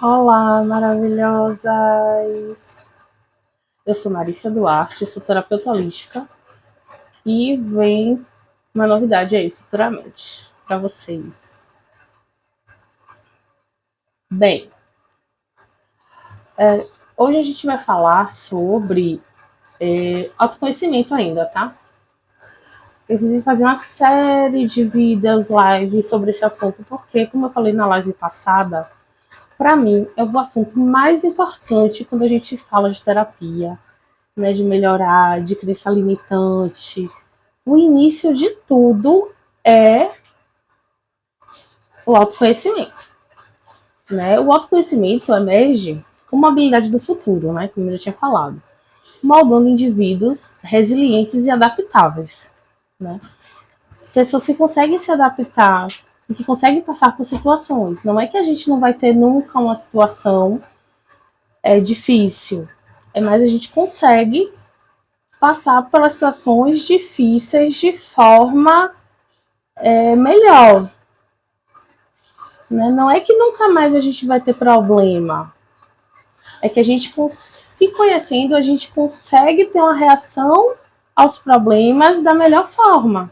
Olá, maravilhosas! Eu sou Marícia Duarte, sou terapeuta holística e vem uma novidade aí futuramente para vocês. Bem, hoje a gente vai falar sobre autoconhecimento ainda, tá? Eu quis fazer uma série de vídeos, lives sobre esse assunto, porque, como eu falei na live passada, para mim é o assunto mais importante quando a gente fala de terapia, né, de melhorar, de crença limitante. O início de tudo é o autoconhecimento. Né? O autoconhecimento emerge como uma habilidade do futuro, né? Como eu já tinha falado, moldando indivíduos resilientes e adaptáveis. Né? Porque se você consegue se adaptar e que consegue passar por situações, não é que a gente não vai ter nunca uma situação difícil, é mais a gente consegue passar pelas situações difíceis de forma melhor. Né? Não é que nunca mais a gente vai ter problema, é que a gente, se conhecendo, a gente consegue ter uma reação aos problemas da melhor forma.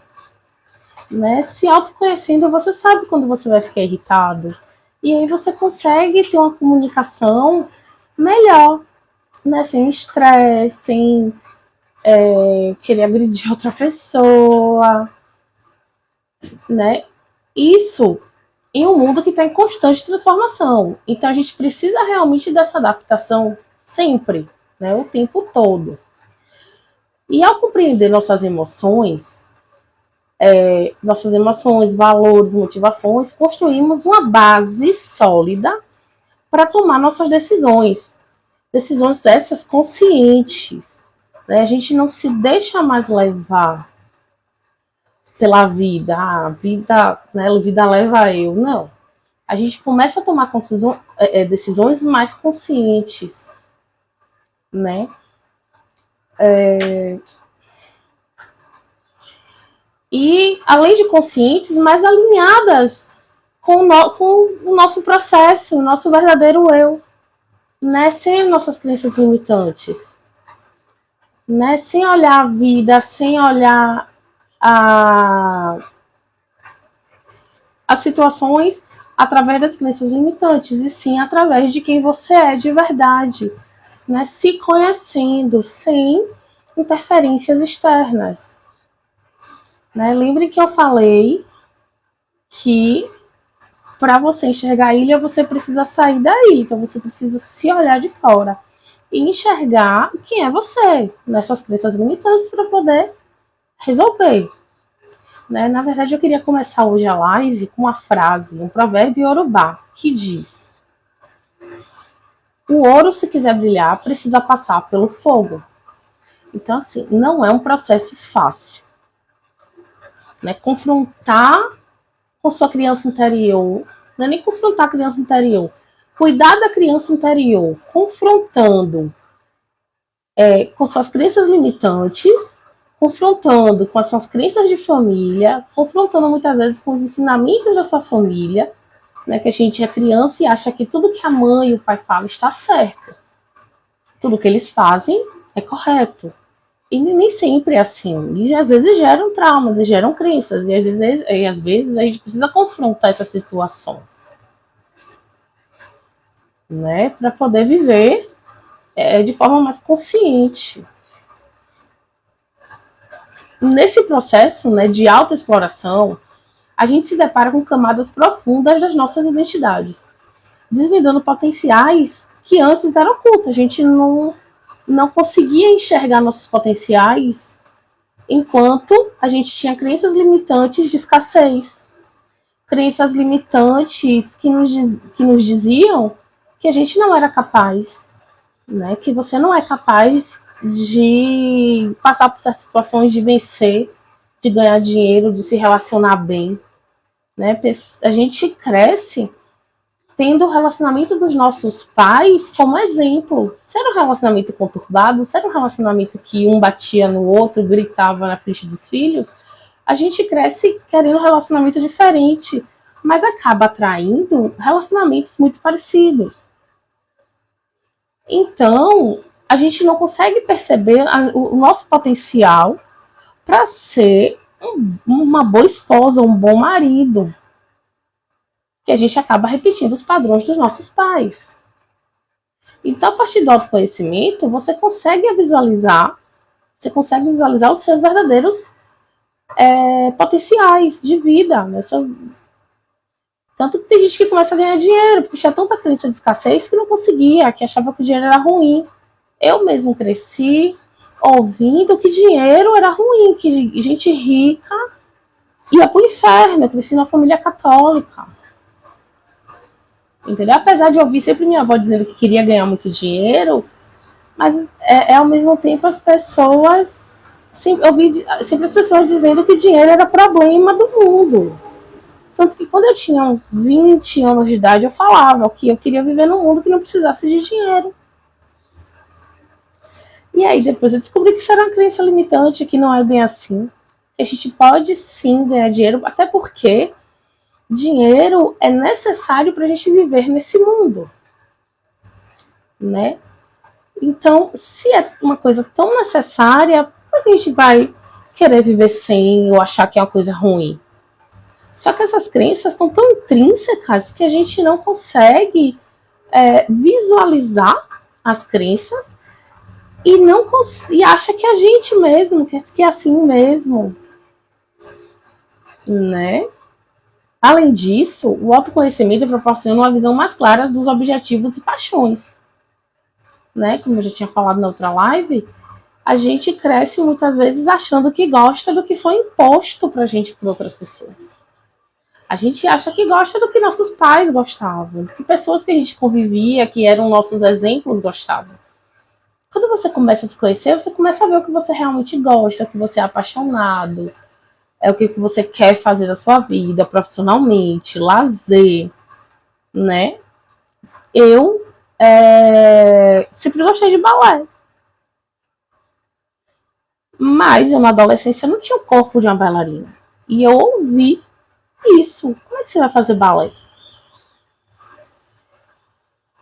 Né? Se autoconhecendo, você sabe quando você vai ficar irritado. E aí você consegue ter uma comunicação melhor, né? Sem estresse, sem querer agredir outra pessoa. Né? Isso em um mundo que está em constante transformação. Então a gente precisa realmente dessa adaptação sempre, né, o tempo todo. E ao compreender nossas emoções, valores, motivações, construímos uma base sólida para tomar nossas decisões. Decisões essas conscientes. Né? A gente não se deixa mais levar pela vida. Ah, a vida leva eu. Não. A gente começa a tomar decisões mais conscientes, né? E, além de conscientes, mais alinhadas com o nosso processo, o nosso verdadeiro eu, né? Sem nossas crenças limitantes, né? Sem olhar a vida, sem olhar a, as situações através das crenças limitantes, e sim através de quem você é de verdade, né? Se conhecendo sem interferências externas. Né? Lembre que eu falei que para você enxergar a ilha, você precisa sair daí, então você precisa se olhar de fora e enxergar quem é você, nessas crenças limitantes, para poder resolver. Né? Na verdade, eu queria começar hoje a live com uma frase, um provérbio iorubá, que diz: o ouro, se quiser brilhar, precisa passar pelo fogo. Então, assim, não é um processo fácil. Né? Confrontar com sua criança interior, não é nem confrontar a criança interior, cuidar da criança interior, confrontando com suas crenças limitantes, confrontando com as suas crenças de família, confrontando muitas vezes com os ensinamentos da sua família, né, que a gente é criança e acha que tudo que a mãe e o pai falam está certo. Tudo que eles fazem é correto. E nem sempre é assim. E às vezes geram traumas, e geram crenças. E às vezes a gente precisa confrontar essas situações. Né? Para poder viver de forma mais consciente. Nesse processo, né, de autoexploração, a gente se depara com camadas profundas das nossas identidades, desvendando potenciais que antes eram ocultos. A gente não conseguia enxergar nossos potenciais enquanto a gente tinha crenças limitantes de escassez, crenças limitantes que nos diziam que a gente não era capaz, né? Que você não é capaz de passar por certas situações, de vencer, de ganhar dinheiro, de se relacionar bem. Né? A gente cresce tendo o relacionamento dos nossos pais como exemplo. Se era um relacionamento conturbado, se era um relacionamento que um batia no outro, gritava na frente dos filhos, a gente cresce querendo um relacionamento diferente, mas acaba atraindo relacionamentos muito parecidos. Então, a gente não consegue perceber o nosso potencial para ser uma boa esposa, um bom marido. Que a gente acaba repetindo os padrões dos nossos pais. Então, a partir do autoconhecimento, você consegue visualizar os seus verdadeiros potenciais de vida. Né? Tanto que tem gente que começa a ganhar dinheiro, porque tinha tanta crença de escassez que não conseguia, que achava que o dinheiro era ruim. Eu mesmo cresci ouvindo que dinheiro era ruim, que gente rica ia pro inferno. Eu cresci numa família católica. Entendeu? Apesar de ouvir sempre minha avó dizendo que queria ganhar muito dinheiro, mas ao mesmo tempo as pessoas eu ouvi sempre as pessoas dizendo que dinheiro era problema do mundo. Tanto que quando eu tinha uns 20 anos de idade, eu falava que eu queria viver num mundo que não precisasse de dinheiro. E aí depois eu descobri que isso era uma crença limitante, que não é bem assim. A gente pode sim ganhar dinheiro, até porque dinheiro é necessário para a gente viver nesse mundo, né? Então, se é uma coisa tão necessária, por que a gente vai querer viver sem ou achar que é uma coisa ruim? Só que essas crenças estão tão intrínsecas que a gente não consegue visualizar as crenças e não e acha que é a gente mesmo, que é assim mesmo, né? Além disso, o autoconhecimento proporciona uma visão mais clara dos objetivos e paixões, né? Como eu já tinha falado na outra live, a gente cresce muitas vezes achando que gosta do que foi imposto pra gente por outras pessoas. A gente acha que gosta do que nossos pais gostavam, do que pessoas que a gente convivia, que eram nossos exemplos, gostavam. Quando você começa a se conhecer, você começa a ver o que você realmente gosta, o que você é apaixonado, o que você quer fazer da sua vida, profissionalmente, lazer, né? Eu sempre gostei de balé. Mas eu, na adolescência, não tinha o corpo de uma bailarina. E eu ouvi isso. Como é que você vai fazer balé?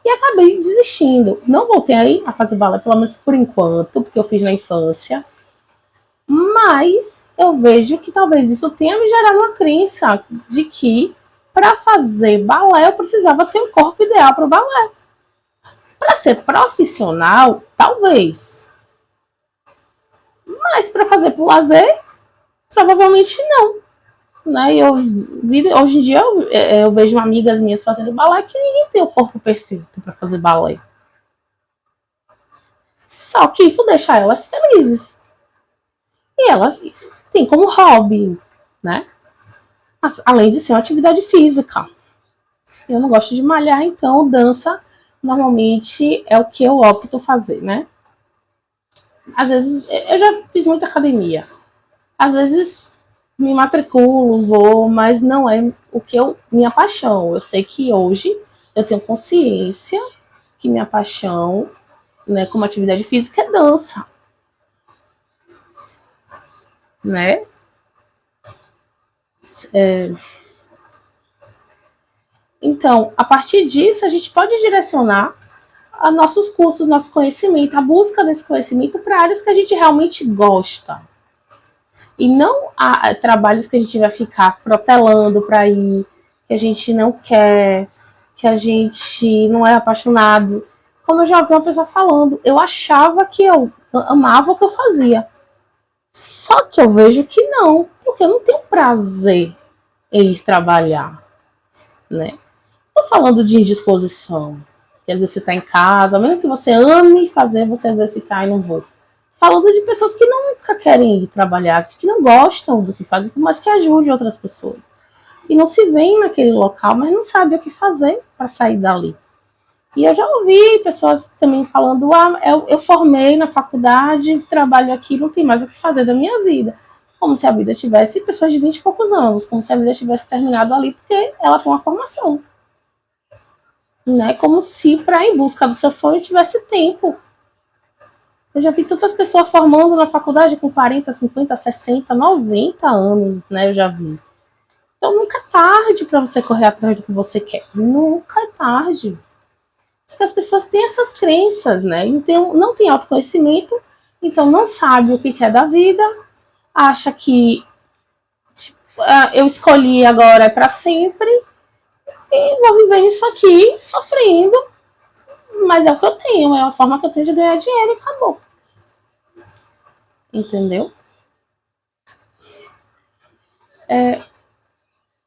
E acabei desistindo. Não voltei a fazer balé, pelo menos por enquanto, porque eu fiz na infância. Mas eu vejo que talvez isso tenha me gerado uma crença de que para fazer balé eu precisava ter um corpo ideal para o balé. Para ser profissional, talvez. Mas para fazer por lazer, provavelmente não. Né? Hoje em dia eu vejo amigas minhas fazendo balé que ninguém tem o corpo perfeito para fazer balé. Só que isso deixa elas felizes. E elas têm como hobby, né? Além de ser uma atividade física. Eu não gosto de malhar, então dança normalmente é o que eu opto fazer, né? Às vezes, eu já fiz muita academia. Às vezes me matriculo, vou, mas não é o que minha paixão. Eu sei que hoje eu tenho consciência que minha paixão, né, como atividade física é dança, né? Então, a partir disso, a gente pode direcionar a nossos cursos, nosso conhecimento, a busca desse conhecimento para áreas que a gente realmente gosta. E não há trabalhos que a gente vai ficar protelando para ir, que a gente não quer, que a gente não é apaixonado. Como eu já ouvi uma pessoa falando, eu achava que eu amava o que eu fazia. Só que eu vejo que não, porque eu não tenho prazer em ir trabalhar, né? Tô falando de indisposição. Que às vezes você tá em casa, mesmo que você ame fazer, você às vezes fica, não vou. Falando de pessoas que nunca querem ir trabalhar, que não gostam do que fazem, mas que ajudem outras pessoas. E não se veem naquele local, mas não sabem o que fazer para sair dali. E eu já ouvi pessoas também falando, eu formei na faculdade, trabalho aqui, não tem mais o que fazer da minha vida. Como se a vida tivesse, pessoas de 20 e poucos anos, como se a vida tivesse terminado ali, porque ela tem uma formação. Né? Como se para ir em busca do seu sonho tivesse tempo. Eu já vi tantas pessoas formando na faculdade com 40, 50, 60, 90 anos, né? Eu já vi. Então nunca é tarde para você correr atrás do que você quer. Nunca é tarde. que as pessoas têm essas crenças, né? Então, não tem autoconhecimento, então não sabe o que quer da vida, acha que tipo, eu escolhi agora é para sempre e vou viver isso aqui sofrendo, mas é o que eu tenho, é a forma que eu tenho de ganhar dinheiro e acabou. Entendeu?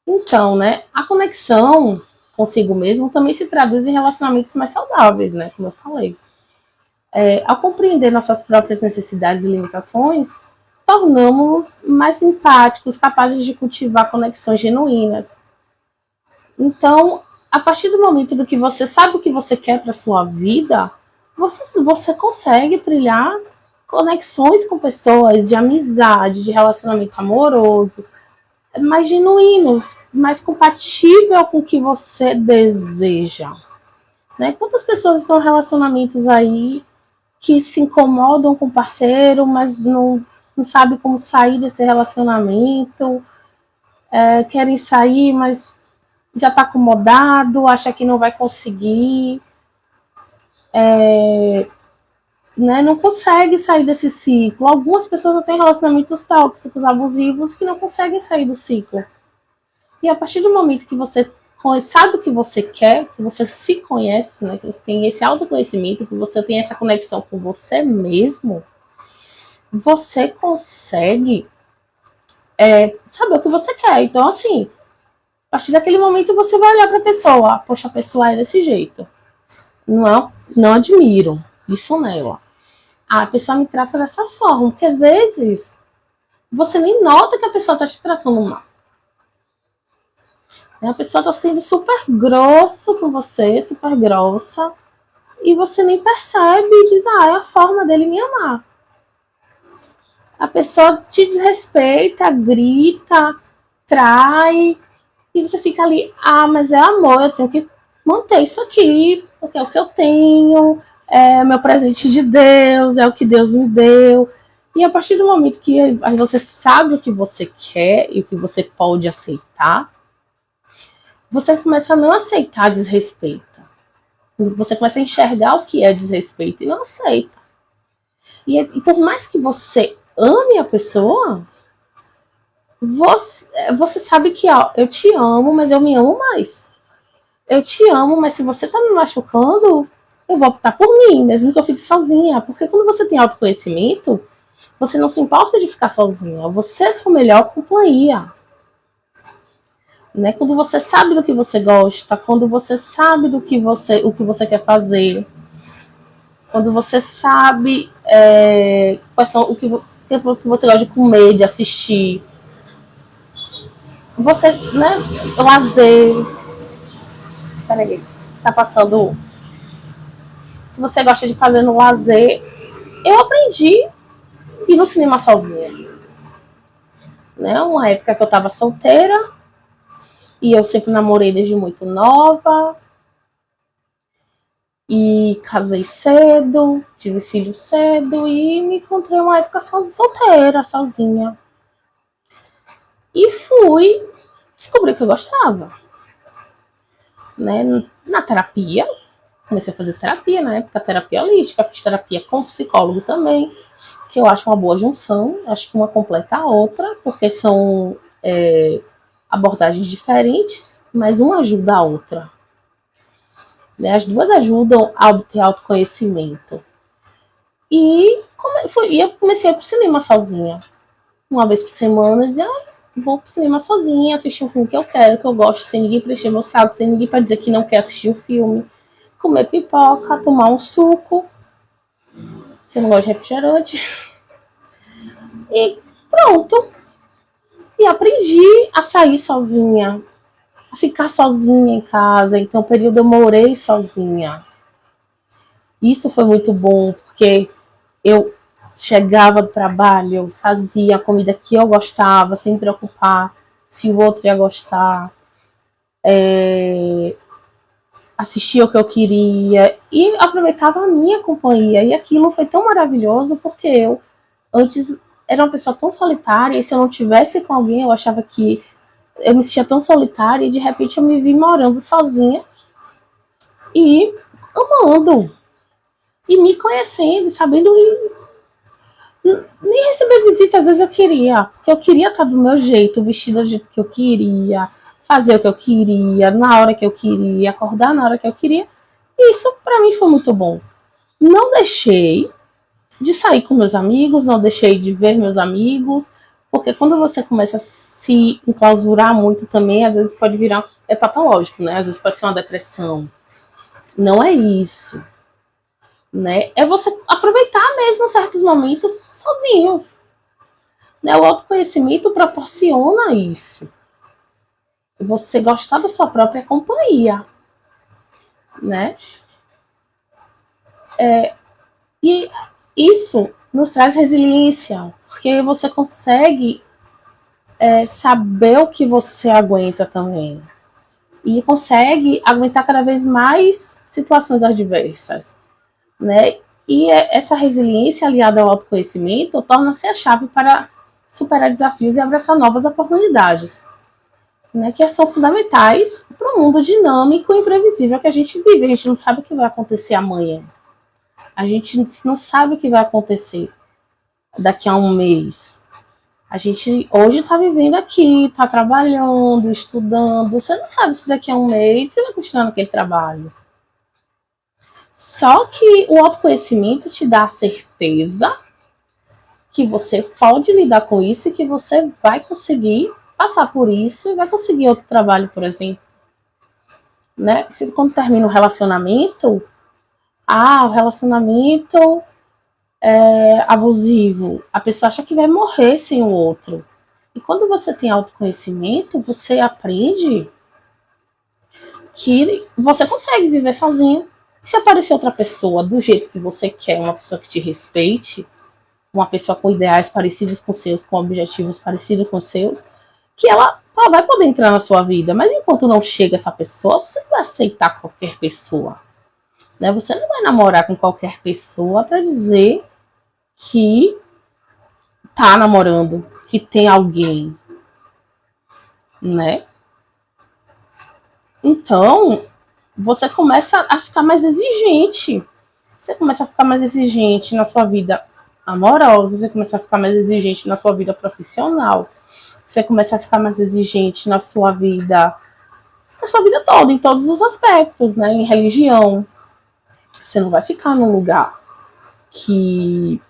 Então, né, a conexão consigo mesmo também se traduz em relacionamentos mais saudáveis, né, como eu falei. Ao compreender nossas próprias necessidades e limitações, tornamos-nos mais simpáticos, capazes de cultivar conexões genuínas. Então, a partir do momento do que você sabe o que você quer para sua vida, você consegue trilhar conexões com pessoas de amizade, de relacionamento amoroso, mais genuínos, mais compatível com o que você deseja. Né? Quantas pessoas estão em relacionamentos aí que se incomodam com o parceiro, mas não sabe como sair desse relacionamento, querem sair, mas já está acomodado, acha que não vai conseguir, né? Não consegue sair desse ciclo. Algumas pessoas têm relacionamentos tóxicos, abusivos, que não conseguem sair do ciclo. E a partir do momento que você sabe o que você quer, que você se conhece, né, que você tem esse autoconhecimento, que você tem essa conexão com você mesmo, você consegue saber o que você quer. Então, assim, a partir daquele momento você vai olhar para a pessoa, poxa, a pessoa é desse jeito. Não admiro isso nela. A pessoa me trata dessa forma, porque às vezes você nem nota que a pessoa está te tratando mal. A pessoa está sendo super grossa com você, super grossa, e você nem percebe e diz, é a forma dele me amar. A pessoa te desrespeita, grita, trai, e você fica ali, mas é amor, eu tenho que manter isso aqui, porque é o que eu tenho, é meu presente de Deus, é o que Deus me deu. E a partir do momento que você sabe o que você quer e o que você pode aceitar, você começa a não aceitar desrespeito. Você começa a enxergar o que é desrespeito e não aceita. E por mais que você ame a pessoa, você sabe que eu te amo, mas eu me amo mais. Eu te amo, mas se você tá me machucando, eu vou optar por mim, mesmo que eu fique sozinha. Porque quando você tem autoconhecimento, você não se importa de ficar sozinha. Você é sua melhor companhia. Né? Quando você sabe do que você gosta, quando você sabe o que você quer fazer, quando você sabe quais são o que você gosta de comer, de assistir, você, né, lazer, peraí, tá passando o que você gosta de fazer no lazer. Eu aprendi a ir no cinema sozinha, né? Uma época que eu tava solteira e eu sempre namorei desde muito nova. E casei cedo, tive filho cedo e me encontrei uma época solteira, sozinha. E fui descobrir que eu gostava. Né? Na terapia, comecei a fazer terapia na época, terapia holística, fiz terapia com psicólogo também, que eu acho uma boa junção, acho que uma completa a outra, porque são abordagens diferentes, mas uma ajuda a outra. Né? As duas ajudam a obter autoconhecimento. E eu comecei a ir pro cinema sozinha. Uma vez por semana, eu dizia, vou pro cinema sozinha, assistir um filme que eu quero, que eu gosto, sem ninguém preencher meu saco, sem ninguém pra dizer que não quer assistir o filme. Comer pipoca, tomar um suco, que eu não gosto de refrigerante. E pronto. E aprendi a sair sozinha, a ficar sozinha em casa. Então, o período eu morei sozinha. Isso foi muito bom, porque eu chegava do trabalho, fazia a comida que eu gostava, sem preocupar se o outro ia gostar, assistia o que eu queria e aproveitava a minha companhia. E aquilo foi tão maravilhoso porque eu antes era uma pessoa tão solitária e se eu não tivesse com alguém eu achava que eu me sentia tão solitária e de repente eu me vi morando sozinha e amando e me conhecendo, sabendo nem receber visita, às vezes eu queria, porque eu queria estar do meu jeito, vestida do jeito que eu queria, fazer o que eu queria, na hora que eu queria, acordar na hora que eu queria. E isso para mim foi muito bom. Não deixei de sair com meus amigos, não deixei de ver meus amigos, porque quando você começa a se enclausurar muito também, às vezes pode virar, é patológico, né? Às vezes pode ser uma depressão. Não é isso, né? É você aproveitar mesmo certos momentos sozinho, né? O autoconhecimento proporciona isso. Você gostar da sua própria companhia, né? E isso nos traz resiliência, porque você consegue saber o que você aguenta também. E consegue aguentar cada vez mais situações adversas, né? E essa resiliência aliada ao autoconhecimento torna-se a chave para superar desafios e abraçar novas oportunidades, né? Que são fundamentais para um mundo dinâmico e imprevisível que a gente vive. A gente não sabe o que vai acontecer amanhã. A gente não sabe o que vai acontecer daqui a um mês. A gente hoje está vivendo aqui, está trabalhando, estudando. Você não sabe se daqui a um mês você vai continuar naquele trabalho. Só que o autoconhecimento te dá a certeza que você pode lidar com isso e que você vai conseguir passar por isso e vai conseguir outro trabalho, por exemplo. Né? Quando termina o relacionamento, o relacionamento é abusivo. A pessoa acha que vai morrer sem o outro. E quando você tem autoconhecimento, você aprende que você consegue viver sozinho. Se aparecer outra pessoa do jeito que você quer, uma pessoa que te respeite, uma pessoa com ideais parecidos com seus, com objetivos parecidos com seus, que ela vai poder entrar na sua vida. Mas enquanto não chega essa pessoa, você não vai aceitar qualquer pessoa. Né? Você não vai namorar com qualquer pessoa para dizer que tá namorando, que tem alguém, né? Então, você começa a ficar mais exigente. Você começa a ficar mais exigente na sua vida amorosa, você começa a ficar mais exigente na sua vida profissional, você começa a ficar mais exigente na sua vida toda, em todos os aspectos, né? Em religião. Você não vai ficar num lugar que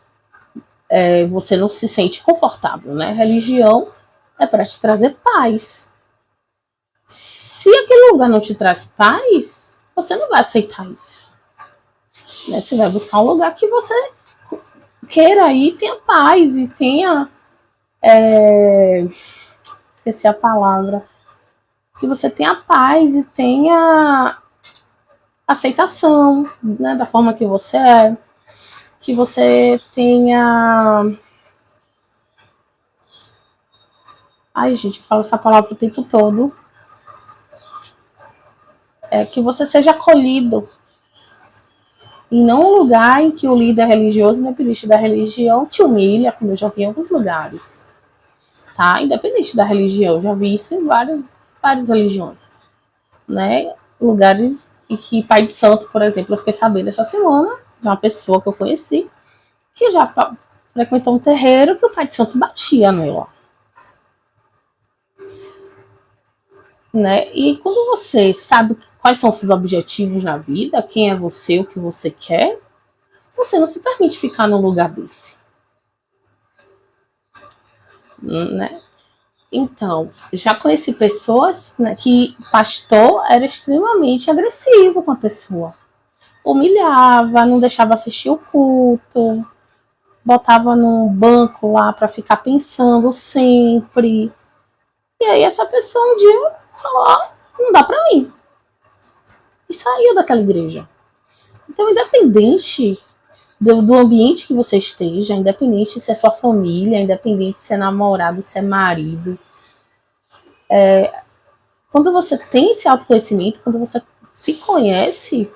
você não se sente confortável, né? Religião é para te trazer paz. Se aquele lugar não te traz paz, você não vai aceitar isso. Né? Você vai buscar um lugar que você queira ir, tenha paz e tenha. Esqueci a palavra. Que você tenha paz e tenha aceitação, né, da forma que você é. Que você tenha. Ai, gente, eu falo essa palavra o tempo todo. Que você seja acolhido. E não um lugar em que o líder religioso, independente da religião, te humilha, como eu já vi em alguns lugares. Tá? Independente da religião, eu já vi isso em várias religiões. Né? Lugares em que Pai de Santo, por exemplo, eu fiquei sabendo essa semana de uma pessoa que eu conheci que já frequentou um terreiro que o Pai de Santo batia nela. Né? E quando você sabe quais são os seus objetivos na vida, quem é você, o que você quer, você não se permite ficar num lugar desse. Né? Então, já conheci pessoas, né, que pastor era extremamente agressivo com a pessoa. Humilhava, não deixava assistir o culto, botava num banco lá para ficar pensando sempre. E aí essa pessoa um dia falou, não dá para mim. E saiu daquela igreja. Então, independente do ambiente que você esteja, independente se é sua família, independente se é namorado, se é marido, quando você tem esse autoconhecimento, quando você se conhece,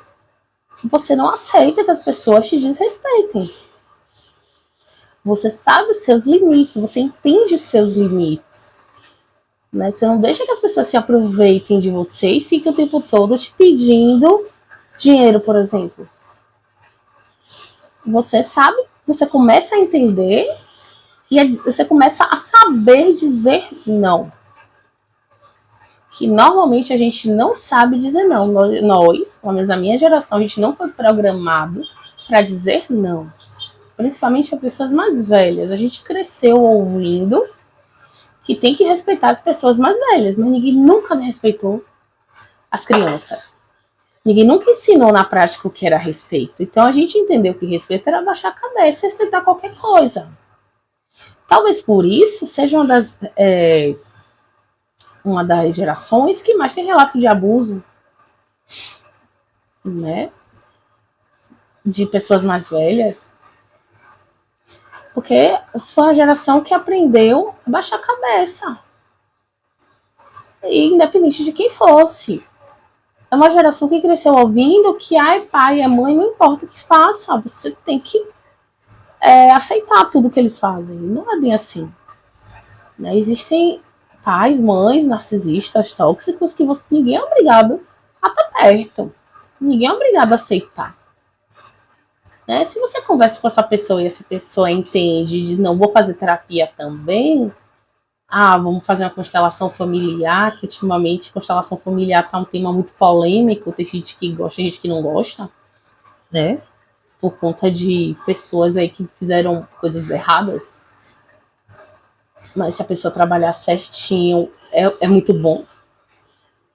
você não aceita que as pessoas te desrespeitem. Você sabe os seus limites, você entende os seus limites. Né? Você não deixa que as pessoas se aproveitem de você e fiquem o tempo todo te pedindo Dinheiro, por exemplo. Você sabe, você começa a entender e você começa a saber dizer não. Que normalmente a gente não sabe dizer não. Nós, pelo menos a minha geração, a gente não foi programado para dizer não. Principalmente as pessoas mais velhas. A gente cresceu ouvindo que tem que respeitar as pessoas mais velhas, mas ninguém nunca respeitou as crianças. Ninguém nunca ensinou na prática o que era respeito. Então a gente entendeu que respeito era baixar a cabeça e aceitar qualquer coisa. Talvez por isso seja uma das gerações que mais tem relato de abuso, né? De pessoas mais velhas. Porque foi a geração que aprendeu a baixar a cabeça. E independente de quem fosse. É uma geração que cresceu ouvindo que pai e mãe, não importa o que faça, você tem que aceitar tudo que eles fazem. Não é bem assim. Né? Existem pais, mães, narcisistas, tóxicos, que ninguém é obrigado a estar perto. Ninguém é obrigado a aceitar. Né? Se você conversa com essa pessoa e essa pessoa entende e diz, não, vou fazer terapia também, vamos fazer uma constelação familiar, que ultimamente constelação familiar está um tema muito polêmico, tem gente que gosta, tem gente que não gosta, né? Por conta de pessoas aí que fizeram coisas erradas. Mas se a pessoa trabalhar certinho, é muito bom.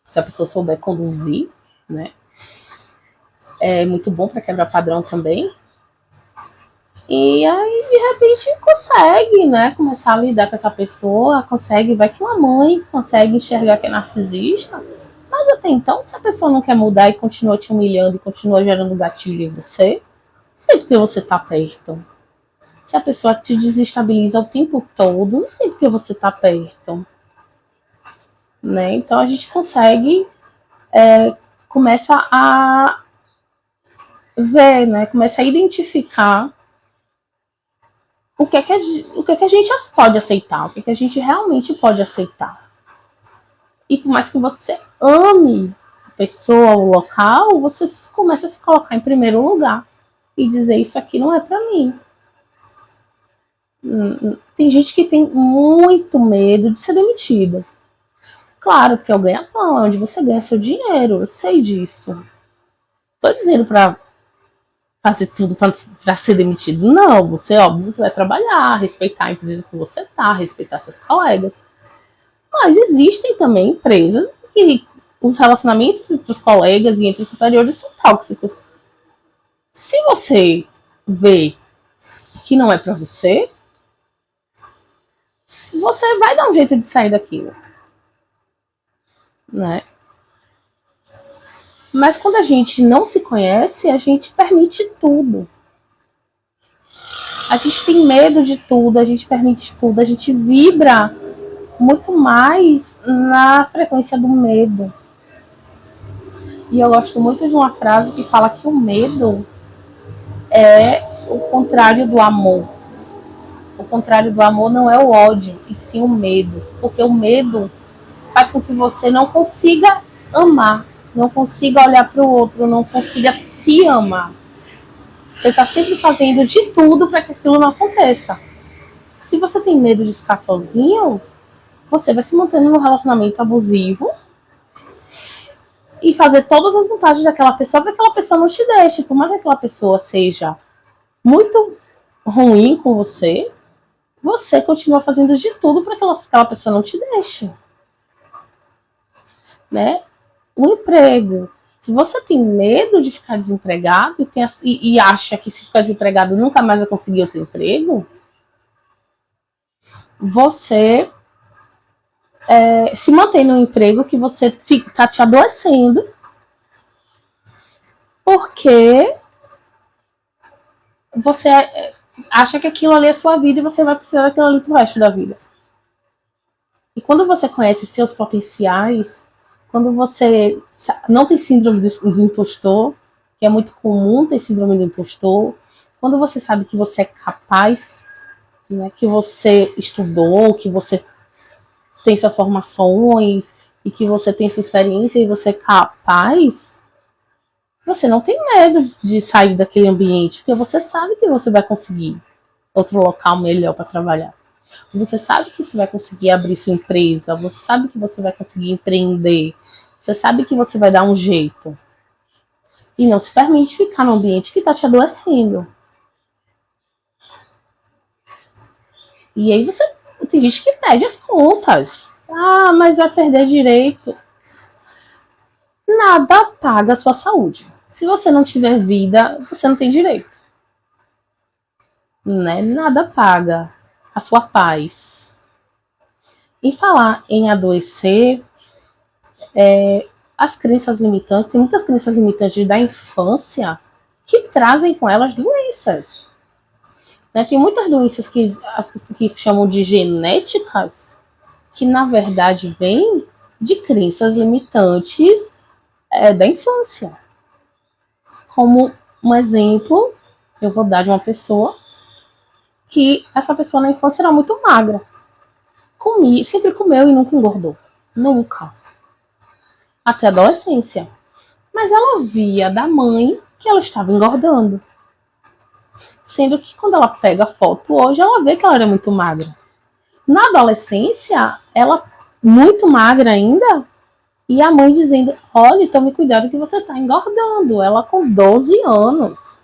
Se a pessoa souber conduzir, né? É muito bom para quebrar padrão também. E aí, de repente, consegue, né? Começar a lidar com essa pessoa, consegue, vai que uma mãe consegue enxergar que é narcisista. Mas até então, se a pessoa não quer mudar e continua te humilhando e continua gerando gatilho em você, não tem porque você tá perto. Se a pessoa te desestabiliza o tempo todo, não tem porque você tá perto. Né? Então a gente consegue, começa a ver, né? Começa a identificar o que é que a gente pode aceitar, o que é que a gente realmente pode aceitar. E por mais que você ame a pessoa, o local, você começa a se colocar em primeiro lugar e dizer isso aqui não é para mim. Tem gente que tem muito medo de ser demitida. Claro, porque é o ganha-pão, é onde você ganha seu dinheiro, eu sei disso. Tô dizendo para fazer tudo para ser demitido. Não, você, óbvio, você vai trabalhar, respeitar a empresa que você tá, respeitar seus colegas. Mas existem também empresas que os relacionamentos entre os colegas e entre os superiores são tóxicos. Se você vê que não é para você, você vai dar um jeito de sair daquilo. Né? Mas quando a gente não se conhece, a gente permite tudo. A gente tem medo de tudo, a gente permite tudo, a gente vibra muito mais na frequência do medo. E eu gosto muito de uma frase que fala que o medo é o contrário do amor. O contrário do amor não é o ódio, e sim o medo. Porque o medo faz com que você não consiga amar, não consiga olhar para o outro, não consiga se amar. Você está sempre fazendo de tudo para que aquilo não aconteça. Se você tem medo de ficar sozinho, você vai se mantendo num relacionamento abusivo e fazer todas as vontades daquela pessoa para que aquela pessoa não te deixe. Por mais que aquela pessoa seja muito ruim com você, você continua fazendo de tudo para que aquela pessoa não te deixe. Né? O emprego. Se você tem medo de ficar desempregado e acha que se ficar desempregado nunca mais vai conseguir outro emprego, você se mantém num emprego que você está te adoecendo, porque você acha que aquilo ali é sua vida e você vai precisar daquilo ali pro resto da vida. E quando você conhece seus potenciais, quando você não tem síndrome do impostor, que é muito comum ter síndrome do impostor, quando você sabe que você é capaz, né, que você estudou, que você tem suas formações e que você tem sua experiência e você é capaz, você não tem medo de sair daquele ambiente, porque você sabe que você vai conseguir outro local melhor para trabalhar. Você sabe que você vai conseguir abrir sua empresa, você sabe que você vai conseguir empreender, você sabe que você vai dar um jeito. E não se permite ficar num ambiente que está te adoecendo. E aí você tem gente que pede as contas. Ah, mas vai perder direito. Nada paga a sua saúde. Se você não tiver vida, você não tem direito. Né? Nada paga a sua paz. Em falar em adoecer, as crenças limitantes, tem muitas crenças limitantes da infância que trazem com elas doenças. Né? Tem muitas doenças que as pessoas que chamam de genéticas, que na verdade vêm de crenças limitantes da infância. Como um exemplo, eu vou dar de uma pessoa que essa pessoa na infância era muito magra. Sempre comeu e nunca engordou. Nunca. Até a adolescência. Mas ela via da mãe que ela estava engordando. Sendo que quando ela pega a foto hoje, ela vê que ela era muito magra. Na adolescência, ela muito magra ainda, e a mãe dizendo, olha, tome cuidado que você está engordando. Ela com 12 anos.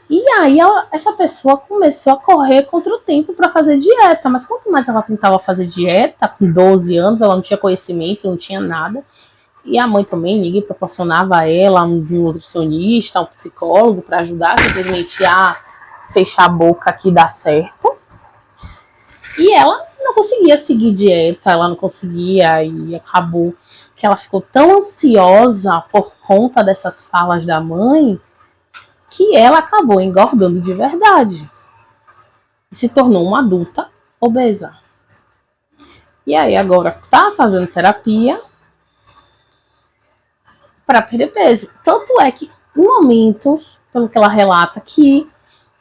E aí essa pessoa começou a correr contra o tempo para fazer dieta. Mas quanto mais ela tentava fazer dieta, com 12 anos, ela não tinha conhecimento, não tinha nada. E a mãe também, ninguém proporcionava a ela um nutricionista, um psicólogo para ajudar simplesmente a fechar a boca que dá certo. E ela não conseguia seguir dieta, ela não conseguia, e acabou que ela ficou tão ansiosa por conta dessas falas da mãe que ela acabou engordando de verdade. E se tornou uma adulta obesa. E aí agora tá fazendo terapia para perder peso. Tanto é que em momentos, pelo que ela relata, que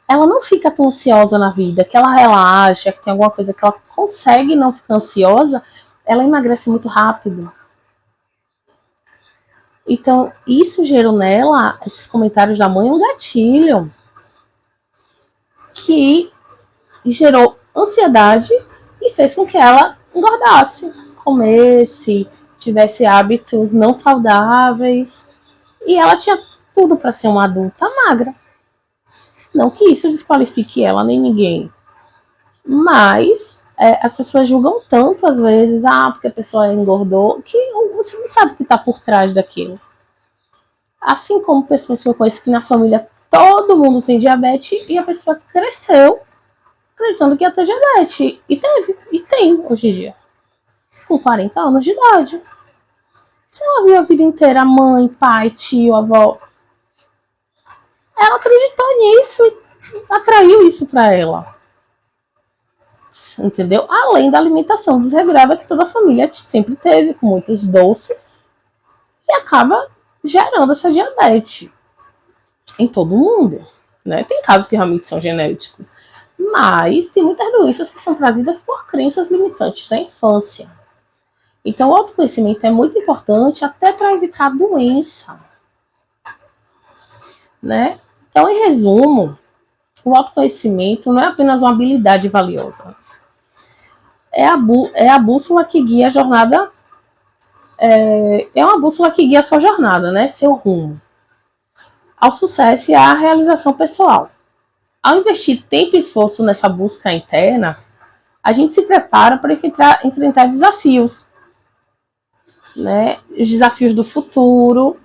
ela não fica tão ansiosa na vida, que ela relaxa, que tem alguma coisa que ela consegue não ficar ansiosa, ela emagrece muito rápido. Então, isso gerou nela, esses comentários da mãe, um gatilho que gerou ansiedade e fez com que ela engordasse, comesse, tivesse hábitos não saudáveis. E ela tinha tudo para ser uma adulta magra. Não que isso desqualifique ela nem ninguém. Mas as pessoas julgam tanto às vezes, porque a pessoa engordou, que você não sabe o que está por trás daquilo. Assim como pessoas que eu conheço que na família todo mundo tem diabetes e a pessoa cresceu acreditando que ia ter diabetes. E teve, e tem hoje em dia. Com 40 anos de idade. Se ela viu a vida inteira mãe, pai, tio, avó, ela acreditou nisso e atraiu isso para ela. Entendeu? Além da alimentação desregrada que toda a família sempre teve, com muitos doces, e acaba gerando essa diabetes em todo mundo. Né? Tem casos que realmente são genéticos, mas tem muitas doenças que são trazidas por crenças limitantes da infância. Então, o autoconhecimento é muito importante até para evitar doença. Né? Então, em resumo, o autoconhecimento não é apenas uma habilidade valiosa. É a bússola que guia a jornada. É uma bússola que guia a sua jornada, né? Seu rumo ao sucesso e à realização pessoal. Ao investir tempo e esforço nessa busca interna, a gente se prepara para enfrentar desafios, né? Os desafios do futuro,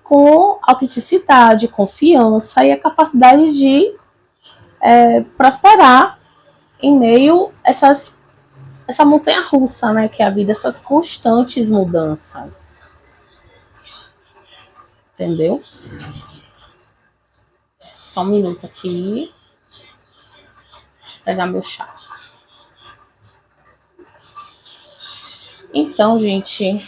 com autenticidade, confiança e a capacidade de prosperar em meio a essa montanha russa, né? Que é a vida, essas constantes mudanças. Entendeu? Só um minuto aqui. Deixa eu pegar meu chá. Então, gente,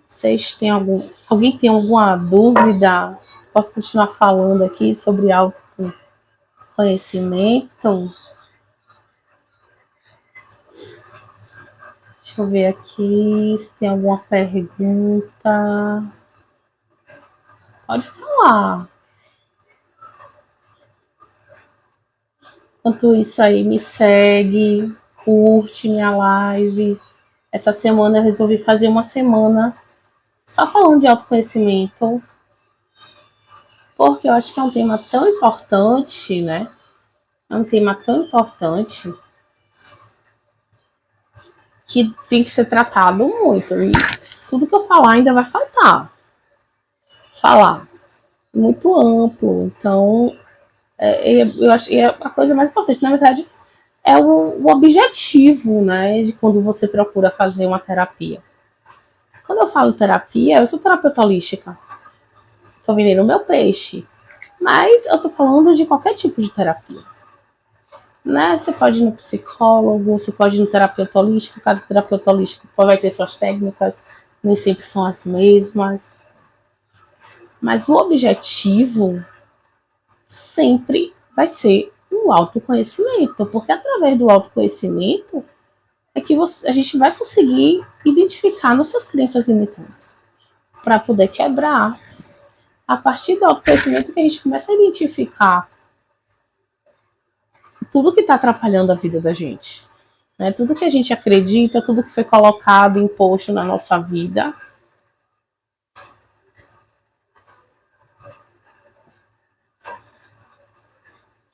vocês têm alguém tem alguma dúvida? Posso continuar falando aqui sobre autoconhecimento? Deixa eu ver aqui se tem alguma pergunta. Pode falar. Enquanto isso aí, me segue, curte minha live. Essa semana eu resolvi fazer uma semana só falando de autoconhecimento, porque eu acho que é um tema tão importante, né? É um tema tão importante que tem que ser tratado muito. E tudo que eu falar ainda vai faltar. Falar. Muito amplo. Então, eu acho que é a coisa mais importante. Na verdade, é o objetivo, né, de quando você procura fazer uma terapia. Quando eu falo terapia, eu sou terapeuta holística. Estou vendendo meu peixe. Mas eu estou falando de qualquer tipo de terapia. Né? Você pode ir no psicólogo, você pode ir no terapeuta holístico, cada terapeuta holístico vai ter suas técnicas, nem sempre são as mesmas. Mas o objetivo sempre vai ser o autoconhecimento, porque através do autoconhecimento é que a gente vai conseguir identificar nossas crenças limitantes para poder quebrar. A partir do autoconhecimento que a gente começa a identificar tudo que está atrapalhando a vida da gente. Né? Tudo que a gente acredita, tudo que foi colocado, imposto na nossa vida.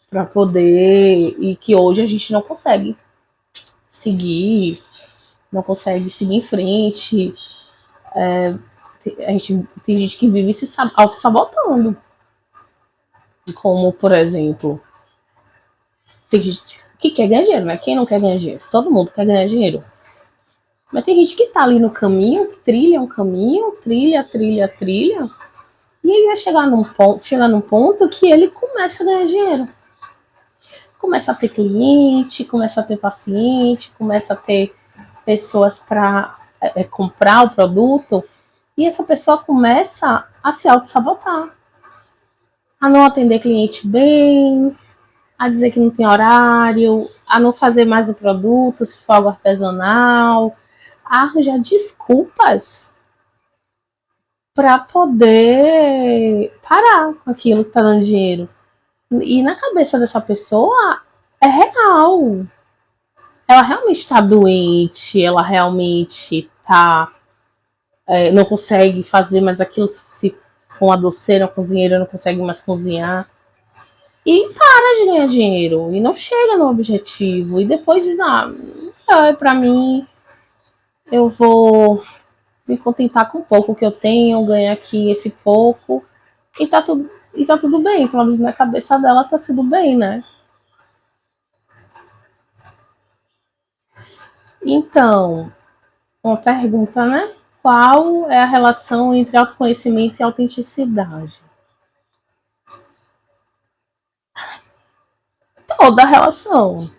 Para poder. E que hoje a gente não consegue seguir, não consegue seguir em frente. Tem gente que vive se auto-sabotando. Como, por exemplo, tem gente que quer ganhar dinheiro, né? Quem não quer ganhar dinheiro? Todo mundo quer ganhar dinheiro. Mas tem gente que tá ali no caminho, trilha um caminho, trilha, e ele vai chegar num ponto que ele começa a ganhar dinheiro. Começa a ter cliente, começa a ter paciente, começa a ter pessoas para comprar o produto, e essa pessoa começa a se auto-sabotar, a não atender cliente bem, a dizer que não tem horário, a não fazer mais o produto se for algo artesanal, a arranjar desculpas para poder parar com aquilo que está dando dinheiro. E na cabeça dessa pessoa é real. Ela realmente está doente, ela realmente tá, não consegue fazer mais aquilo, se for uma doceira, uma cozinheira não consegue mais cozinhar. E para de ganhar dinheiro e não chega no objetivo. E depois diz, pra mim, eu vou me contentar com o pouco que eu tenho, ganhar aqui esse pouco. E tá tudo bem, pelo menos na cabeça dela tá tudo bem, né? Então, uma pergunta, né? Qual é a relação entre autoconhecimento e autenticidade? Toda a relação,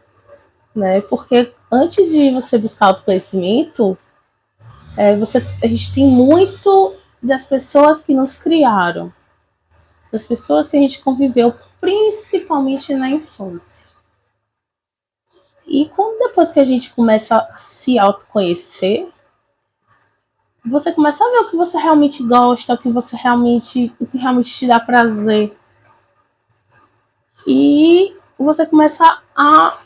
né? Porque antes de você buscar autoconhecimento, a gente tem muito das pessoas que nos criaram, das pessoas que a gente conviveu, principalmente na infância. E quando depois que a gente começa a se autoconhecer, você começa a ver o que você realmente gosta, o que realmente te dá prazer. E você começa a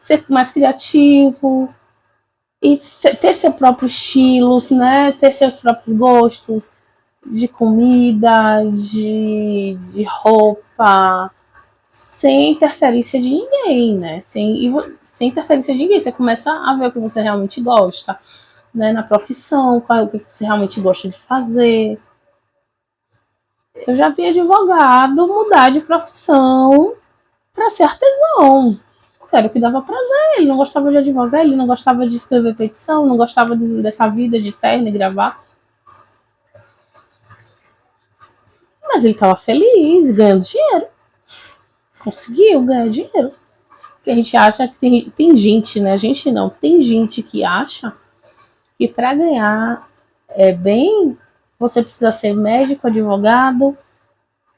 ser mais criativo e ter seu próprio estilo, né? Ter seus próprios gostos de comida, de roupa, sem interferência de ninguém, né? Sem interferência de ninguém. Você começa a ver o que você realmente gosta, né? Na profissão, qual é o que você realmente gosta de fazer. Eu já vi advogado mudar de profissão para ser artesão. Era o que dava prazer. Ele não gostava de advogar, ele não gostava de escrever petição, não gostava dessa vida de terno e gravata. Mas ele estava feliz, ganhando dinheiro. Conseguiu ganhar dinheiro. Porque a gente acha que tem gente, né? A gente não, tem gente que acha que para ganhar bem, você precisa ser médico, advogado,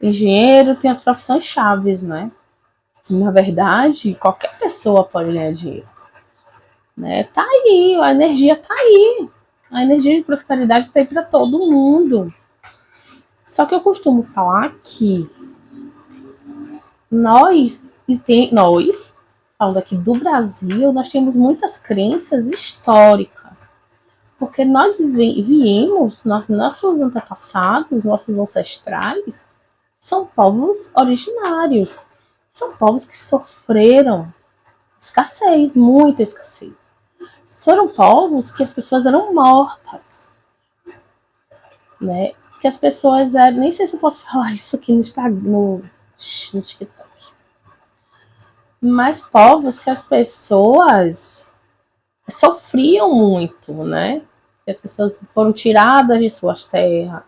engenheiro, tem as profissões chaves, né? Na verdade, qualquer pessoa pode ganhar dinheiro. né? Tá aí, a energia tá aí. A energia de prosperidade tá aí para todo mundo. Só que eu costumo falar que nós, falando aqui do Brasil, nós temos muitas crenças históricas. Porque nós viemos, nossos antepassados, nossos ancestrais, são povos originários. São povos que sofreram escassez, muita escassez. Foram povos que as pessoas eram mortas, né? Que as pessoas eram, nem sei se eu posso falar isso aqui no Instagram, no TikTok, mas povos que as pessoas sofriam muito, né? Que as pessoas foram tiradas de suas terras,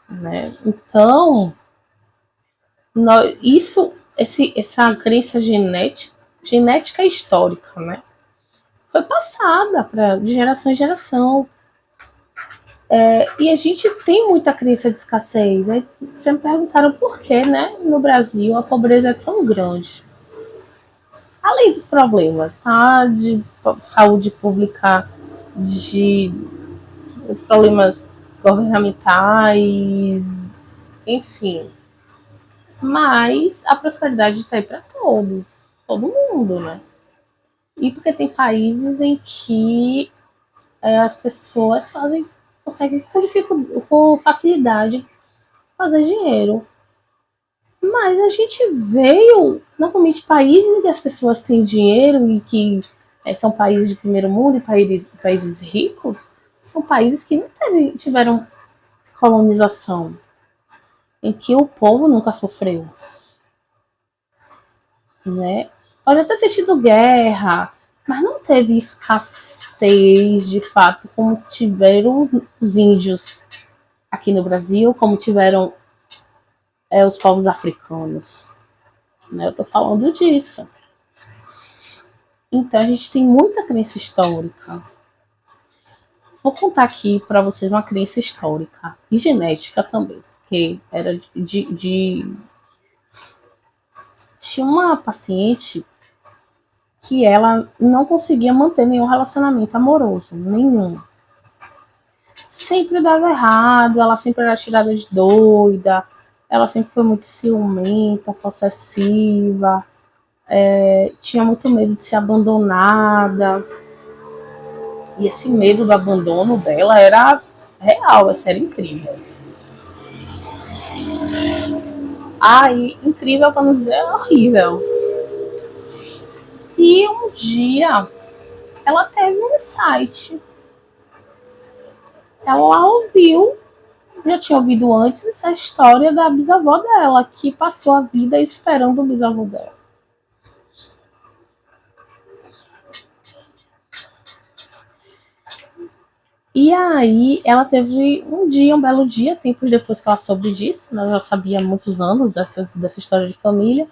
né? Então, essa crença genética histórica, né? Foi passada de geração em geração. E a gente tem muita crença de escassez. Aí já me perguntaram por que, né? No Brasil a pobreza é tão grande. Além dos problemas, tá? De saúde pública, de os problemas governamentais, enfim. Mas a prosperidade está aí para todo mundo, né? E porque tem países em que as pessoas conseguem com facilidade fazer dinheiro. Mas a gente veio, normalmente, países em que as pessoas têm dinheiro e que são países de primeiro mundo e países ricos, são países que não tiveram colonização, em que o povo nunca sofreu, né? Pode até ter tido guerra, mas não teve escassez de fato, como tiveram os índios aqui no Brasil, como tiveram os povos africanos, né? Eu tô falando disso. Então a gente tem muita crença histórica. Vou contar aqui para vocês uma crença histórica e genética também, porque era tinha uma paciente que ela não conseguia manter nenhum relacionamento amoroso, nenhum. Sempre dava errado, ela sempre era tirada de doida, ela sempre foi muito ciumenta, possessiva, tinha muito medo de ser abandonada. E esse medo do abandono dela era real, essa era incrível. E incrível para não dizer horrível. E um dia ela teve um insight. Ela ouviu, já tinha ouvido antes, a história da bisavó dela, que passou a vida esperando o bisavô dela. E aí ela teve um belo dia, tempos depois que ela soube disso, né, ela já sabia há muitos anos dessa história de família,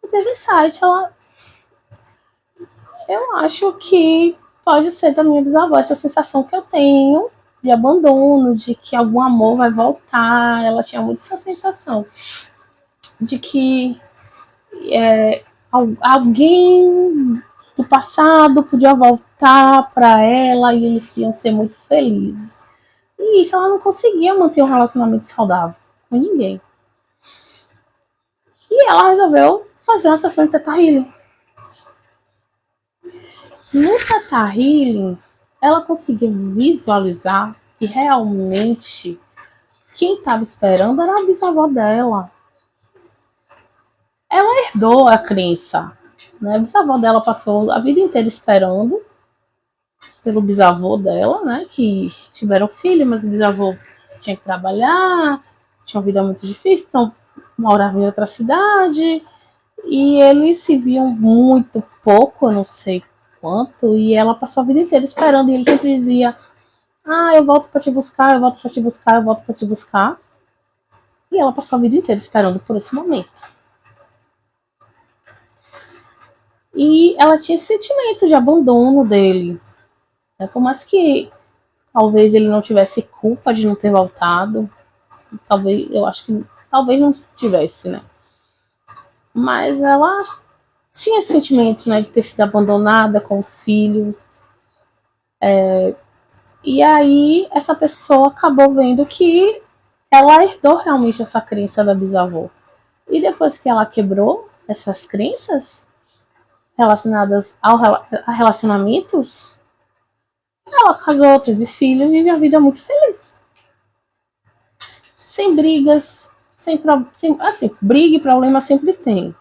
e teve insight, eu acho que pode ser da minha bisavó essa sensação que eu tenho de abandono, de que algum amor vai voltar. Ela tinha muito essa sensação de que alguém do passado podia voltar para ela e eles iam ser muito felizes. E isso ela não conseguia manter um relacionamento saudável com ninguém. E ela resolveu fazer uma sessão de Teta Healing. No Teta Healing, ela conseguiu visualizar que realmente quem estava esperando era a bisavó dela. Ela herdou a crença, né? A bisavó dela passou a vida inteira esperando pelo bisavô dela, né? Que tiveram filho, mas o bisavô tinha que trabalhar, tinha uma vida muito difícil, então morava em outra cidade. E eles se viam muito pouco, eu não sei quanto, e ela passou a vida inteira esperando, e ele sempre dizia: eu volto para te buscar, eu volto para te buscar, eu volto para te buscar. E ela passou a vida inteira esperando por esse momento. E ela tinha esse sentimento de abandono dele. Por mais que talvez ele não tivesse culpa de não ter voltado, eu acho que talvez não tivesse, né? Mas ela tinha esse sentimento, né, de ter sido abandonada com os filhos. E aí essa pessoa acabou vendo que ela herdou realmente essa crença da bisavó. E depois que ela quebrou essas crenças relacionadas a relacionamentos, ela casou, teve filhos e vive a vida muito feliz. Sem brigas, assim, briga e problema sempre tem.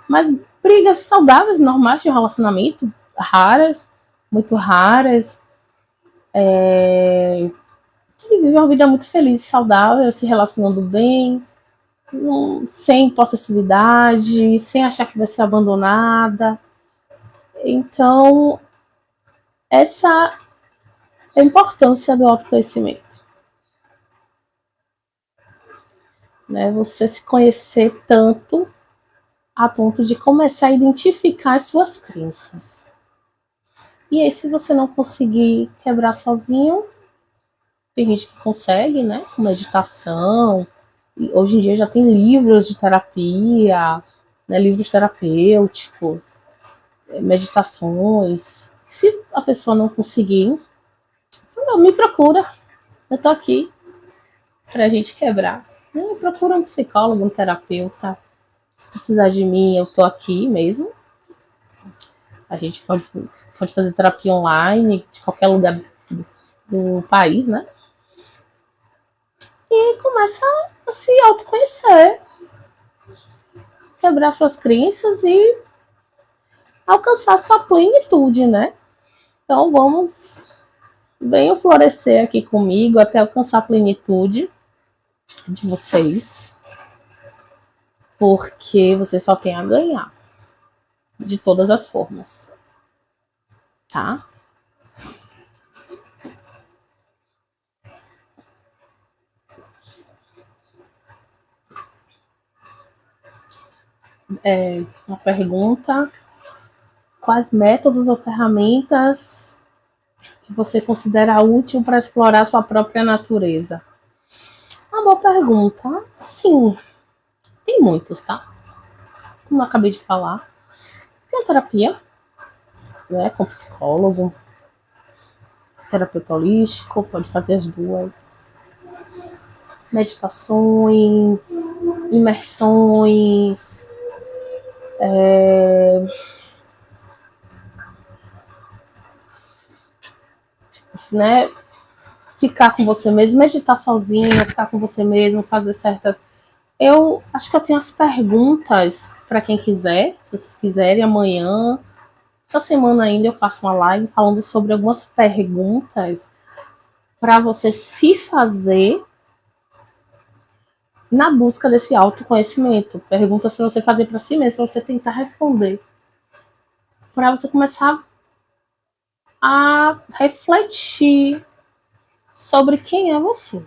Mas brigas saudáveis, normais de relacionamento, raras, muito raras. Vive uma vida muito feliz e saudável, se relacionando bem, sem possessividade, sem achar que vai ser abandonada. Então, essa é a importância do autoconhecimento. Né? Você se conhecer tanto a ponto de começar a identificar as suas crenças. E aí, se você não conseguir quebrar sozinho, tem gente que consegue, né? Com meditação. E hoje em dia já tem livros de terapia, né? Livros terapêuticos, meditações. Se a pessoa não conseguir, me procura. Eu tô aqui pra gente quebrar. Procura um psicólogo, um terapeuta. Se precisar de mim, eu tô aqui mesmo. A gente pode fazer terapia online de qualquer lugar do país, né? E começa a se autoconhecer, quebrar suas crenças e alcançar sua plenitude, né? Então vamos venham florescer aqui comigo até alcançar a plenitude de vocês, porque você só tem a ganhar de todas as formas, tá? Uma pergunta: quais métodos ou ferramentas que você considera útil para explorar sua própria natureza? Uma boa pergunta. Sim, tem muitos, tá? Como eu acabei de falar, tem a terapia, né, com psicólogo, terapeuta holístico, pode fazer as duas. Meditações, imersões, né? Ficar com você mesmo, meditar sozinho, ficar com você mesmo, fazer certas. Eu acho que eu tenho as perguntas para quem quiser, se vocês quiserem, amanhã. Essa semana ainda eu faço uma live falando sobre algumas perguntas para você se fazer na busca desse autoconhecimento. Perguntas para você fazer para si mesmo, para você tentar responder. Para você começar a refletir sobre quem é você,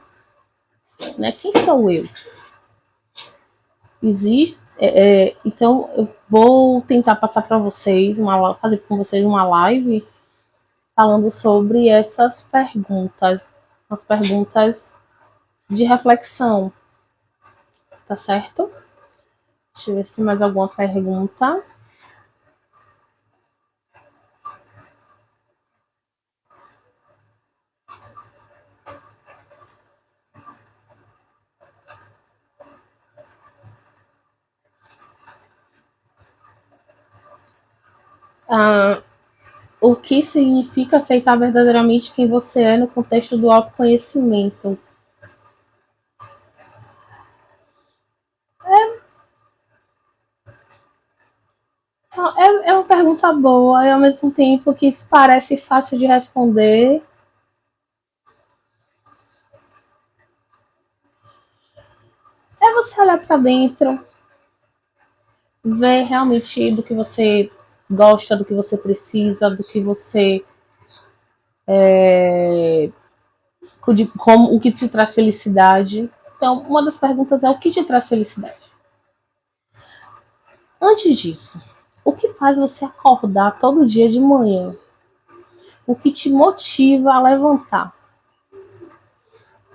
né? Quem sou eu? Existe, então eu vou tentar passar para vocês fazer com vocês uma live falando sobre essas perguntas, as perguntas de reflexão, tá certo? Deixa eu ver se tem mais alguma pergunta. O que significa aceitar verdadeiramente quem você é no contexto do autoconhecimento? É uma pergunta boa e ao mesmo tempo que parece fácil de responder. É você olhar para dentro, ver realmente do que você gosta, do que você precisa, do que você como o que te traz felicidade. Então, uma das perguntas é o que te traz felicidade. Antes disso, o que faz você acordar todo dia de manhã? O que te motiva a levantar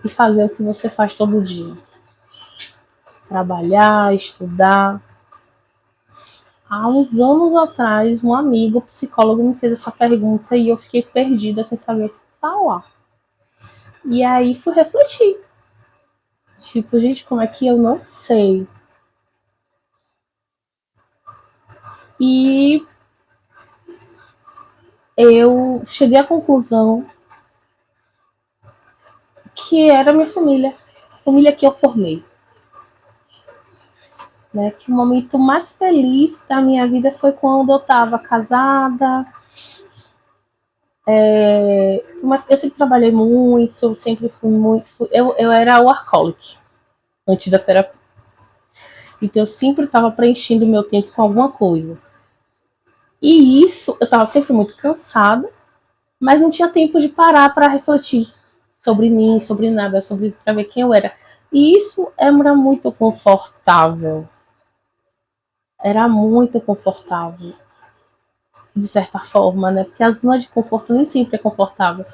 e fazer o que você faz todo dia? Trabalhar, estudar. Há uns anos atrás, um amigo psicólogo me fez essa pergunta e eu fiquei perdida sem saber o que falar. E aí fui refletir. Tipo, gente, como é que eu não sei? E eu cheguei à conclusão que era minha família, a família que eu formei. Né? Que o momento mais feliz da minha vida foi quando eu estava casada. Mas eu sempre trabalhei muito, sempre fui muito. Eu era workaholic antes da terapia. Então eu sempre estava preenchendo o meu tempo com alguma coisa. E isso, eu estava sempre muito cansada, mas não tinha tempo de parar para refletir sobre mim, sobre nada, sobre para ver quem eu era. E isso era muito confortável. Era muito confortável, de certa forma, né? Porque a zona de conforto nem sempre é confortável.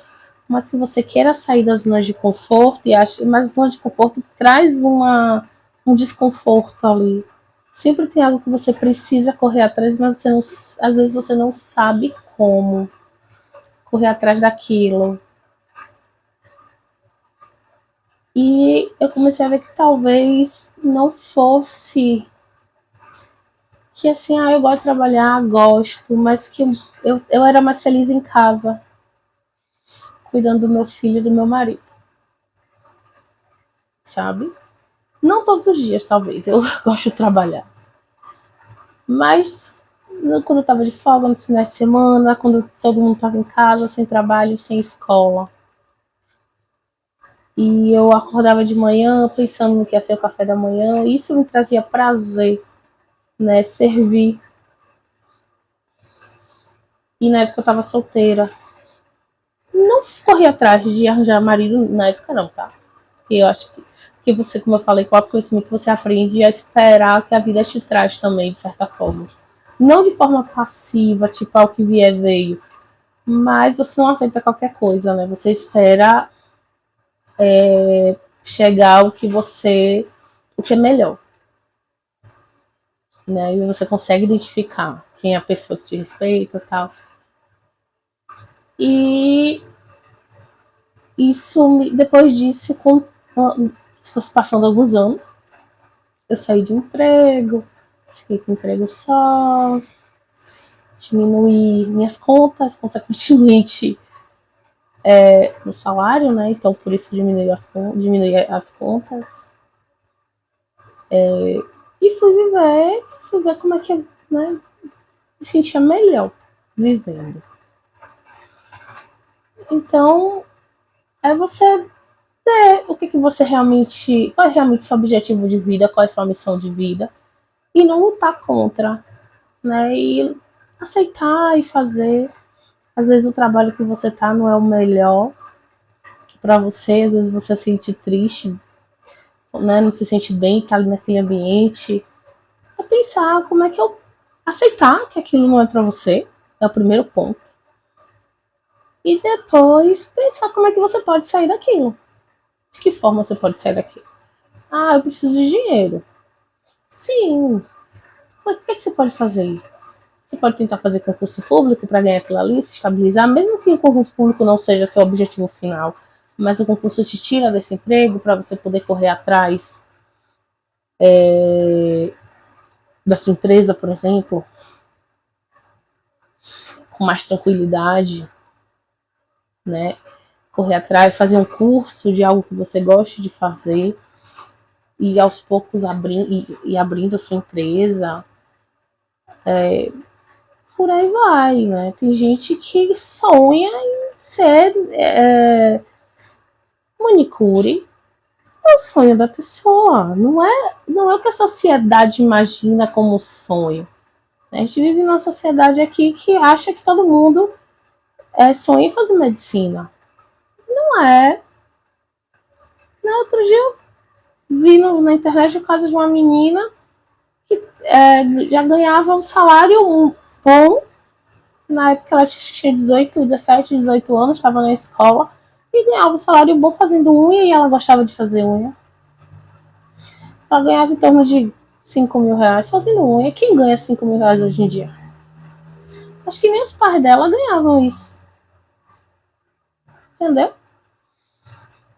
Mas se você queira sair das zonas de conforto, mas a zona de conforto traz um desconforto ali. Sempre tem algo que você precisa correr atrás, mas você não, às vezes você não sabe como correr atrás daquilo. E eu comecei a ver que talvez não fosse que assim, eu gosto de trabalhar, gosto, mas que eu era mais feliz em casa, cuidando do meu filho e do meu marido, sabe? Não todos os dias, talvez, eu gosto de trabalhar. Mas quando eu tava de folga, no final de semana, quando todo mundo tava em casa, sem trabalho, sem escola. E eu acordava de manhã pensando no que ia ser o café da manhã, e isso me trazia prazer, né? Servir. E na época eu tava solteira. Não corri atrás de arranjar marido na época não, tá? E eu acho que você, como eu falei, com o conhecimento você aprende a esperar que a vida te traz também, de certa forma. Não de forma passiva, tipo, ao que vier veio. Mas você não aceita qualquer coisa, né? Você espera chegar o que é melhor, né? E você consegue identificar quem é a pessoa que te respeita e tal. E isso, depois disso, se fosse passando alguns anos, eu saí de um emprego, fiquei com um emprego só, diminuí minhas contas, consequentemente, no salário, né? Então, por isso diminuí as contas. E fui ver como é que, né, me sentia melhor vivendo. Então, é você ver o que, que você realmente. Qual é realmente seu objetivo de vida, qual é sua missão de vida, e não lutar contra, né? E aceitar e fazer. Às vezes o trabalho que você tá não é o melhor para você, às vezes você se sente triste, né? Não se sente bem, tá ali naquele ambiente. É pensar como é que eu aceitar que aquilo não é para você, é o primeiro ponto. E depois pensar como é que você pode sair daquilo. De que forma você pode sair daquilo? Ah, eu preciso de dinheiro. Sim. Mas o que, é que você pode fazer? Você pode tentar fazer concurso público para ganhar aquilo ali, se estabilizar, mesmo que o concurso público não seja seu objetivo final. Mas o concurso te tira desse emprego para você poder correr atrás da sua empresa, por exemplo, com mais tranquilidade, né? Correr atrás, fazer um curso de algo que você goste de fazer e aos poucos abrindo a sua empresa. Por aí vai, né? Tem gente que sonha em ser manicure. É o sonho da pessoa, não é o que a sociedade imagina como sonho. A gente vive numa sociedade aqui que acha que todo mundo sonha em fazer medicina. Não é. No outro dia eu vi na internet o caso de uma menina que já ganhava um salário bom. Na época ela tinha 17, 18 anos, estava na escola e ganhava um salário bom fazendo unha e ela gostava de fazer unha. Ela ganhava em torno de R$ 5.000 fazendo unha. Quem ganha R$ 5.000 hoje em dia? Acho que nem os pais dela ganhavam isso. Entendeu?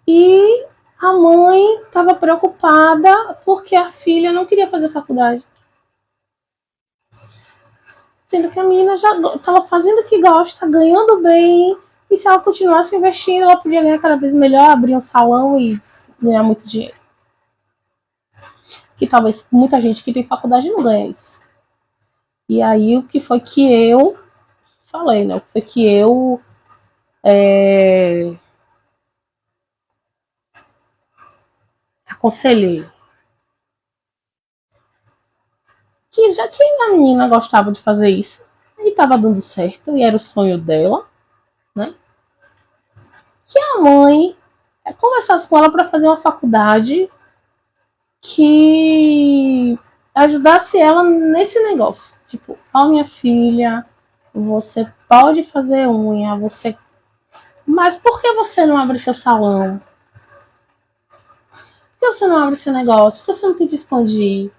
E a mãe estava preocupada porque a filha não queria fazer faculdade. Sendo que a menina já estava fazendo o que gosta, ganhando bem, e se ela continuasse investindo, ela podia ganhar cada vez melhor, abrir um salão e ganhar muito dinheiro. Que talvez muita gente que tem faculdade não ganha isso. E aí, o que foi que eu falei, né? O que foi que eu aconselhei? Que já que a menina gostava de fazer isso, e estava dando certo, e era o sonho dela, né? Que a mãe conversasse com ela para fazer uma faculdade que ajudasse ela nesse negócio. Tipo, ó, minha filha, você pode fazer unha, você. Mas por que você não abre seu salão? Por que você não abre seu negócio? Por que você não tem que expandir?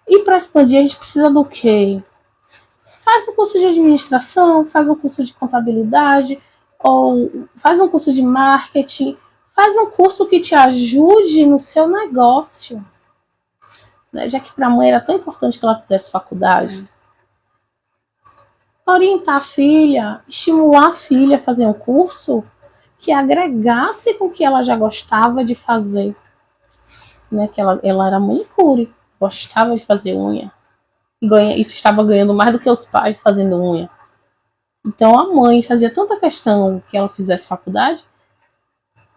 E para expandir a gente precisa do quê? Faz um curso de administração, faz um curso de contabilidade, ou faz um curso de marketing, faz um curso que te ajude no seu negócio. Né? Já que para a mãe era tão importante que ela fizesse faculdade. Orientar a filha, estimular a filha a fazer um curso que agregasse com o que ela já gostava de fazer. Né? Que ela era manicure, gostava de fazer unha. E estava ganhando mais do que os pais fazendo unha. Então a mãe fazia tanta questão que ela fizesse faculdade,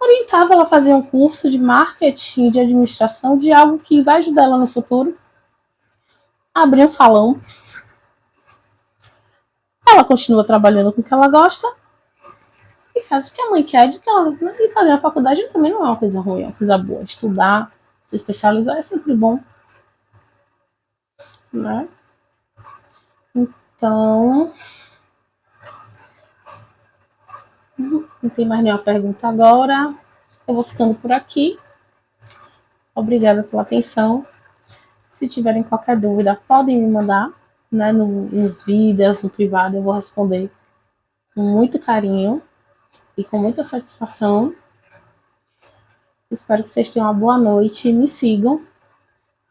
orientava ela a fazer um curso de marketing, de administração, de algo que vai ajudar ela no futuro. Abrir um salão. Ela continua trabalhando com o que ela gosta e faz o que a mãe quer de que ela. E fazer a faculdade também não é uma coisa ruim, é uma coisa boa. Estudar, se especializar é sempre bom. Né? Então. Não tem mais nenhuma pergunta agora. Eu vou ficando por aqui. Obrigada pela atenção. Se tiverem qualquer dúvida, podem me mandar, né, nos vídeos, no privado, eu vou responder com muito carinho e com muita satisfação. Espero que vocês tenham uma boa noite e me sigam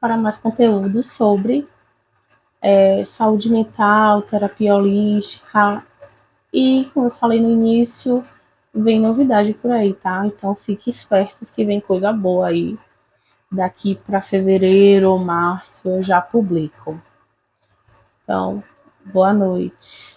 para mais conteúdo sobre saúde mental, terapia holística e, como eu falei no início, vem novidade por aí, tá? Então fiquem espertos que vem coisa boa aí. Daqui para fevereiro ou março eu já publico. Então, boa noite.